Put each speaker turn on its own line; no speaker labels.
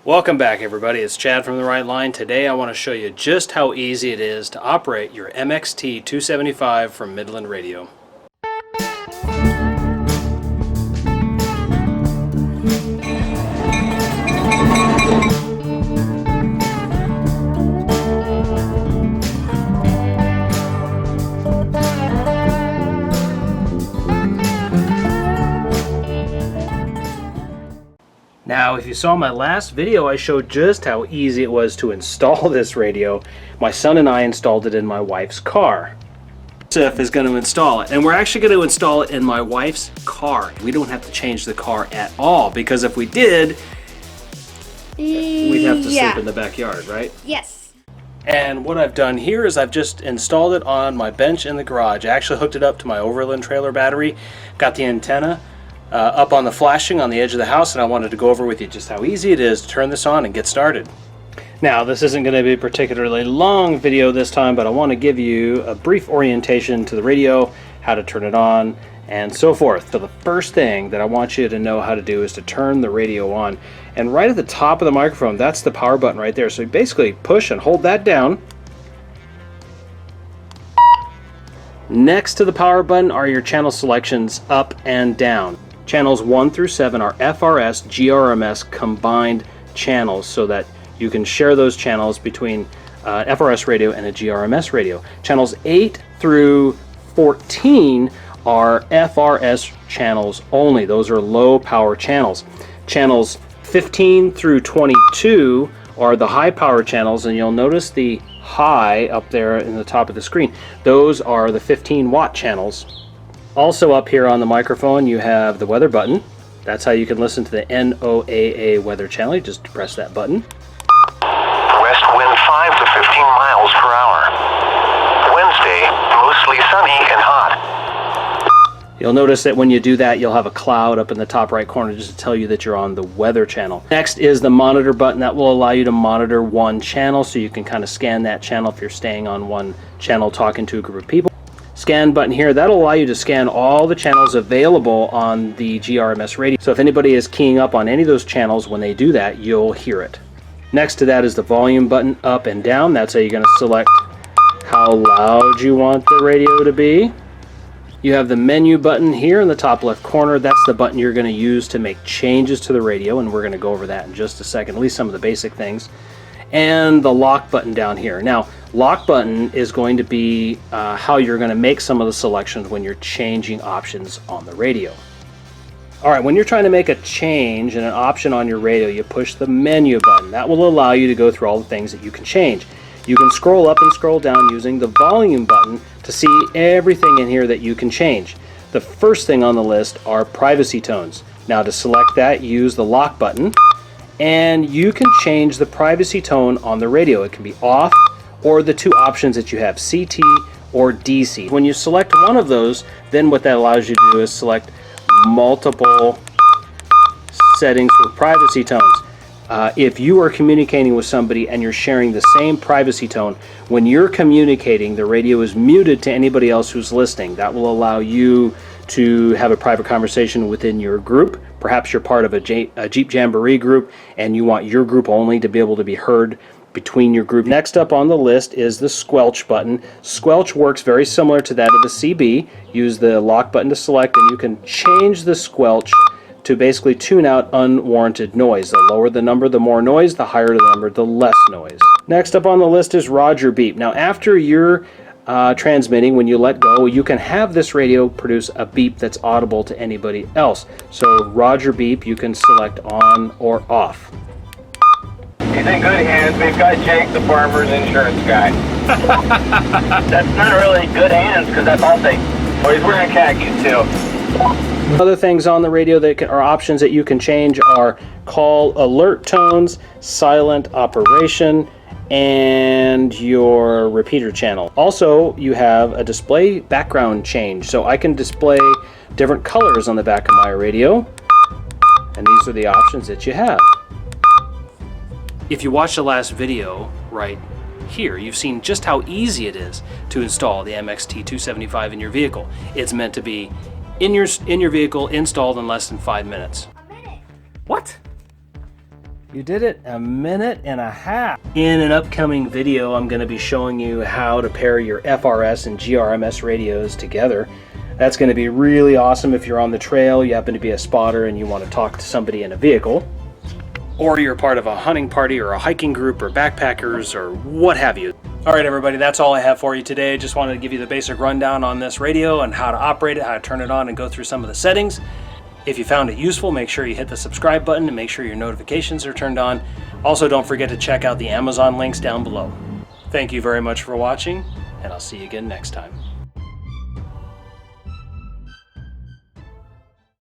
Welcome back, everybody. It's Chad from The Right Line. Today I want to show you just how easy it is to operate your MXT-275 from Midland Radio. Now, if you saw my last video, I showed just how easy it was to install this radio. My son and I installed it in my wife's car. Yusuf is going to install it, and we're actually going to install it in my wife's car. We don't have to change the car at all, because if we did, we'd have to sleep in the backyard, right?
Yes.
And what I've done here is I've just installed it on my bench in the garage. I actually hooked it up to my Overland trailer battery, got the antenna up on the flashing on the edge of the house, and I wanted to go over with you just how easy it is to turn this on and get started. Now, this isn't going to be a particularly long video this time, but I want to give you a brief orientation to the radio, how to turn it on, and so forth. So the first thing that I want you to know how to do is to turn the radio on. And right at the top of the microphone, that's the power button right there. So you basically push and hold that down. Next to the power button are your channel selections up and down. Channels 1 through 7 are FRS, GRMS combined channels, so that you can share those channels between FRS radio and a GRMS radio. Channels 8 through 14 are FRS channels only. Those are low power channels. Channels 15 through 22 are the high power channels, and you'll notice the high up there in the top of the screen. Those are the 15-watt channels. Also up here on the microphone you have the weather button. That's how you can listen to the NOAA weather channel. You just press that button.
West wind 5 to 15 miles per hour. Wednesday, mostly sunny and hot.
You'll notice that when you do that, you'll have a cloud up in the top right corner just to tell you that you're on the weather channel. Next is the monitor button. That will allow you to monitor one channel, so you can kind of scan that channel if you're staying on one channel talking to a group of people. Scan button here, that'll allow you to scan all the channels available on the GRMS radio. So if anybody is keying up on any of those channels, when they do that, you'll hear it. Next to that is the volume button, up and down. That's how you're going to select how loud you want the radio to be. You have the menu button here in the top left corner. That's the button you're going to use to make changes to the radio, and we're going to go over that in just a second, at least some of the basic things. And the lock button down here. Now, lock button is going to be how you're going to make some of the selections when you're changing options on the radio. Alright, when you're trying to make a change in an option on your radio, you push the menu button. That will allow you to go through all the things that you can change. You can scroll up and scroll down using the volume button to see everything in here that you can change. The first thing on the list are privacy tones. Now, to select that, use the lock button, and you can change the privacy tone on the radio. It can be off, or the two options that you have, CT or DC. When you select one of those, then what that allows you to do is select multiple settings for privacy tones. If you are communicating with somebody and you're sharing the same privacy tone, when you're communicating, the radio is muted to anybody else who's listening. That will allow you to have a private conversation within your group. Perhaps you're part of a Jeep Jamboree group and you want your group only to be able to be heard between your group. Next up on the list is the Squelch button. Squelch works very similar to that of the CB. Use the lock button to select, and you can change the Squelch to basically tune out unwarranted noise. The lower the number, the more noise. The higher the number, the less noise. Next up on the list is Roger Beep. Now, after you're transmitting, when you let go, you can have this radio produce a beep that's audible to anybody else. So Roger Beep, you can select on or off.
He's in good hands. We've got Jake, the farmer's insurance guy. That's not really good hands, because that's all they. Oh, he's wearing khakis too.
Other things on the radio that are options that you can change are call alert tones, silent operation, and your repeater channel. Also, you have a display background change, so I can display different colors on the back of my radio, and these are the options that you have. If you watched the last video right here, you've seen just how easy it is to install the MXT-275 in your vehicle. It's meant to be in your vehicle, installed in less than 5 minutes.
A minute.
What? You did it 1.5 minutes. In an upcoming video, I'm going to be showing you how to pair your FRS and GRMS radios together. That's going to be really awesome if you're on the trail, you happen to be a spotter, and you want to talk to somebody in a vehicle. Or you're part of a hunting party or a hiking group or backpackers or what have you. All right, everybody, that's all I have for you today. Just wanted to give you the basic rundown on this radio and how to operate it, how to turn it on, and go through some of the settings. If you found it useful, make sure you hit the subscribe button and make sure your notifications are turned on. Also, don't forget to check out the Amazon links down below. Thank you very much for watching, and I'll see you again next time.